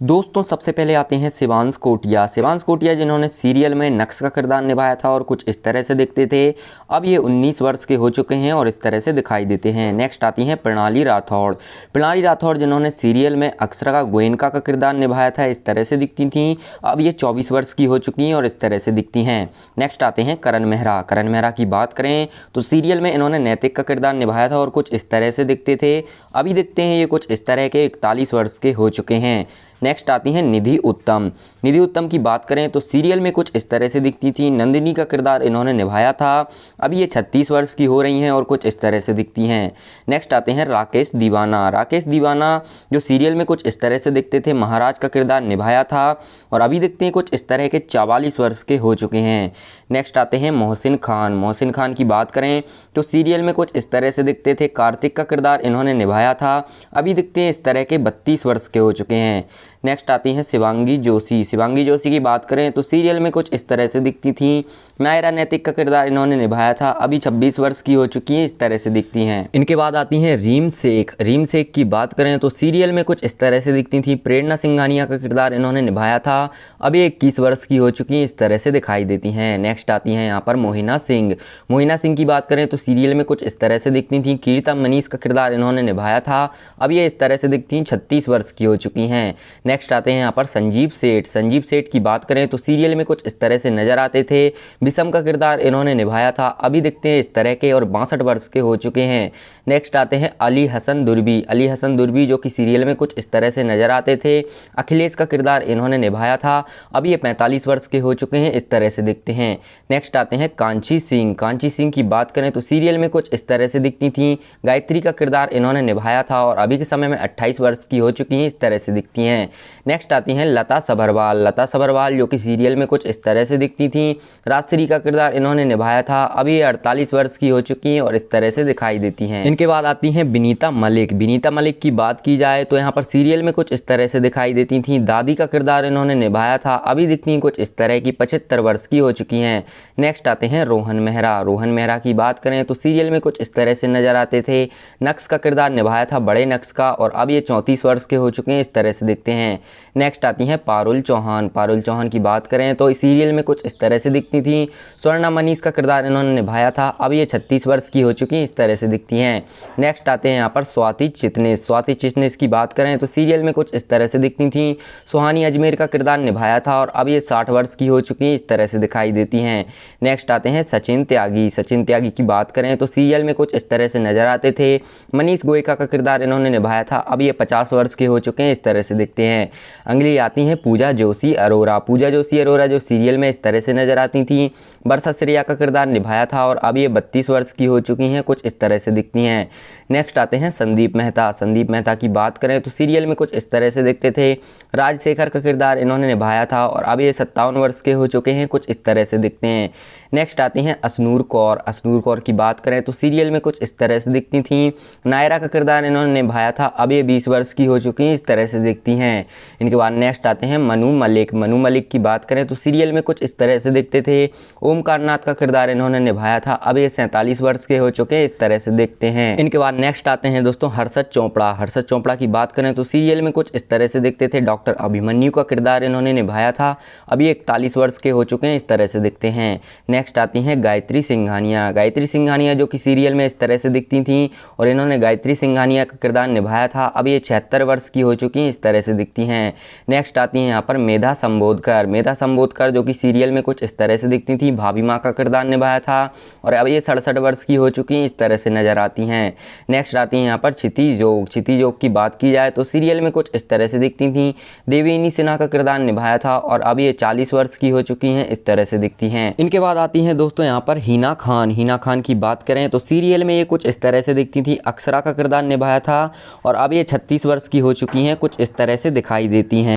दोस्तों सबसे पहले आते हैं शिवांश कोटिया। शिवांश कोटिया जिन्होंने सीरियल में नक्श का किरदार निभाया था और कुछ इस तरह से दिखते थे। अब ये 19 वर्ष के हो चुके हैं और इस तरह से दिखाई देते हैं। नेक्स्ट आती हैं प्रणाली राठौड़। प्रणाली राठौड़ जिन्होंने सीरियल में अक्षरा का गोयनका का किरदार निभाया था, इस तरह से दिखती थी। अब ये 24 वर्ष की हो चुकी हैं और इस तरह से दिखती हैं। नेक्स्ट आते हैं करण मेहरा। करण मेहरा की बात करें तो सीरियल में इन्होंने नैतिक का किरदार निभाया था और कुछ इस तरह से दिखते थे। अभी दिखते हैं ये कुछ इस तरह के 41 वर्ष के हो चुके हैं। नेक्स्ट आती हैं निधि उत्तम। निधि उत्तम की बात करें तो सीरियल में कुछ इस तरह से दिखती थी। नंदिनी का किरदार इन्होंने निभाया था। अभी ये 36 वर्ष की हो रही हैं और कुछ इस तरह से दिखती हैं। नेक्स्ट आते हैं राकेश दीवाना। राकेश दीवाना जो सीरियल में कुछ इस तरह से दिखते थे, महाराज का किरदार निभाया था और अभी दिखते हैं कुछ इस तरह के 44 वर्ष के हो चुके हैं। नेक्स्ट आते हैं मोहसिन खान। मोहसिन खान की बात करें तो सीरियल में कुछ इस तरह से दिखते थे। कार्तिक का किरदार इन्होंने निभाया था। अभी दिखते हैं इस तरह के 32 वर्ष के हो चुके हैं। नेक्स्ट आती हैं शिवांगी जोशी। शिवांगी जोशी की बात करें तो सीरियल में कुछ इस तरह से दिखती थी। नायरा नैतिक का किरदार इन्होंने निभाया था। अभी 26 वर्ष की हो चुकी हैं, इस तरह से दिखती हैं। इनके बाद आती हैं रीम शेख। रीम शेख की बात करें तो सीरियल में कुछ इस तरह से दिखती थी। प्रेरणा सिंघानिया का किरदार इन्होंने निभाया था। अभी 21 वर्ष की हो चुकी हैं, इस तरह से दिखाई देती हैं। नेक्स्ट आती हैं यहाँ पर मोहिना सिंह। मोहिना सिंह की बात करें तो सीरियल में कुछ इस तरह से दिखती थी। कीर्तन मनीष का किरदार इन्होंने निभाया था। अब ये इस तरह से दिखती हैं, 36 वर्ष की हो चुकी हैं। नेक्स्ट आते हैं यहाँ पर संजीव सेठ। संजीव सेठ की बात करें तो सीरियल में कुछ इस तरह से नजर आते थे। विषम का किरदार इन्होंने निभाया था। अभी दिखते हैं इस तरह के और 62 वर्ष के हो चुके हैं। नेक्स्ट आते हैं अली हसन दुर्बी। अली हसन दुर्बी जो कि सीरियल में कुछ इस तरह से नजर आते थे। अखिलेश का किरदार इन्होंने निभाया था। अभी ये 45 वर्ष के हो चुके हैं, इस तरह से दिखते हैं। नेक्स्ट आते हैं कांची सिंह। कांची सिंह की बात करें तो सीरियल में कुछ इस तरह से दिखती थी। गायत्री का किरदार इन्होंने निभाया था और अभी के समय में 28 वर्ष की हो चुकी हैं, इस तरह से दिखती हैं। नेक्स्ट आती हैं लता सभरवाल। लता सभरवाल जो कि सीरियल में कुछ इस तरह से दिखती थी। राजश्री का किरदार इन्होंने निभाया था। अभी 48 वर्ष की हो चुकी हैं और इस तरह से दिखाई देती हैं। इनके बाद आती हैं विनीता मलिक। विनीता मलिक की बात की जाए तो यहाँ पर सीरियल में कुछ इस तरह से दिखाई देती थी। दादी का किरदार इन्होंने निभाया था। अभी दिखती हैं कुछ इस तरह की 75 वर्ष की हो चुकी हैं। नेक्स्ट आते हैं रोहन मेहरा। रोहन मेहरा की बात करें तो सीरियल में कुछ इस तरह से नजर आते थे। नक्श का किरदार निभाया था, बड़े नक्श का, और अब ये 34 वर्ष के हो चुके हैं, इस तरह से दिखते हैं। नेक्स्ट आती हैं पारुल चौहान। पारुल चौहान की बात करें तो इस सीरियल में कुछ इस तरह से दिखती थी। स्वर्णा मनीष का किरदार इन्होंने निभाया था। अब ये 36 वर्ष की हो चुकी हैं, इस तरह से दिखती हैं। नेक्स्ट आते हैं यहाँ पर स्वाति चिटनिस। स्वाति चिटनिस की बात करें तो सीरियल में कुछ इस तरह से दिखती थी। सुहानी अजमेर का किरदार निभाया था और अब ये 60 वर्ष की हो चुकी हैं, इस तरह से दिखाई देती हैं। नेक्स्ट आते हैं सचिन त्यागी। सचिन त्यागी की बात करें तो सीरियल में कुछ इस तरह से नजर आते थे। मनीष गोयका का किरदार इन्होंने निभाया था। अब ये 50 वर्ष के हो चुके हैं, इस तरह से दिखते हैं। अगली आती हैं पूजा जोशी अरोरा। पूजा जोशी अरोरा जो सीरियल में इस तरह से नजर आती थी। वर्षा श्रेया का किरदार निभाया था और अब ये 32 वर्ष की हो चुकी हैं, कुछ इस तरह से दिखती हैं। नेक्स्ट आते हैं संदीप मेहता। संदीप मेहता की बात करें तो सीरियल में कुछ इस तरह से दिखते थे। राजशेखर का किरदार इन्होंने निभाया था और अब ये 57 वर्ष के हो चुके हैं, कुछ इस तरह से दिखते हैं। नेक्स्ट आती हैं अशनूर कौर। अशनूर कौर की बात करें तो सीरियल में कुछ इस तरह से दिखती थी। नायरा का किरदार इन्होंने निभाया था। अब ये 20 वर्ष की हो चुकी हैं, इस तरह से दिखती हैं। इनके बाद नेक्स्ट आते हैं मनु मलिक। मनु मलिक की बात करें तो सीरियल में कुछ इस तरह से दिखते थे। ओमकार नाथ का किरदार इन्होंने निभाया था। अब ये 47 वर्ष के हो चुके हैं, इस तरह से दिखते हैं। इनके बाद नेक्स्ट आते हैं दोस्तों हर्षद चोपड़ा। हर्षद चोपड़ा की बात करें तो सीरियल में कुछ इस तरह से दिखते थे। डॉक्टर अभिमन्यु का किरदार इन्होंने निभाया था। अभी 41 वर्ष के हो चुके हैं, इस तरह से दिखते हैं। नेक्स्ट आती हैं गायत्री सिंघानिया। गायत्री सिंघानिया जो कि सीरियल में इस तरह से दिखती थी और इन्होंने गायत्री सिंघानिया का किरदार निभाया था। अब ये 76 वर्ष की हो चुकी हैं, इस तरह से दिखती हैं। नेक्स्ट आती हैं यहाँ पर मेधा संबोधकर। मेधा संबोधकर जो कि सीरियल में कुछ इस तरह से दिखती थी। भाभी माँ का किरदार निभाया था और अब ये 67 वर्ष की हो चुकी हैं, इस तरह से नजर आती हैं। नेक्स्ट आती हैं यहाँ पर क्षिति जोग। क्षिति जोग की बात की जाए तो सीरियल में कुछ इस तरह से दिखती थी। देवयानी सिन्हा का किरदार निभाया था और अब ये 40 वर्ष की हो चुकी हैं, इस तरह से दिखती हैं। इनके बाद आती हैं दोस्तों यहाँ पर हिना खान। हिना खान की बात करें तो सीरियल में ये कुछ इस तरह से दिखती थी। अक्षरा का किरदार निभाया था और अब ये 36 वर्ष की हो चुकी हैं, कुछ इस तरह से दिखाई देती हैं।